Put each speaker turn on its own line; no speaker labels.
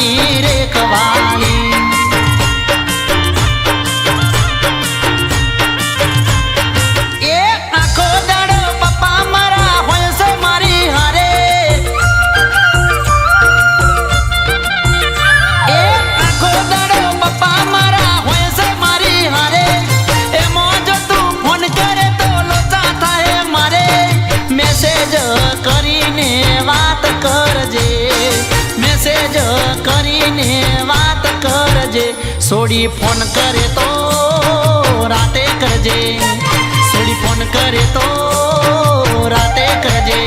મારી રેખવાળી એ આખો દાડો પપ્પા મારા હોય છે મારી હારે એ આખો દાડો પપ્પા મારા હોય છે મારી હારે એમાં જો તું ફોન કરે તો લોચા થાય મારે મેસેજ કરીને વાત કરજે મેસેજ કરીને વાત કરજે સોડી ફોન કરે તો રાતે કરજે સોડી ફોન કરે તો રાતે કરજે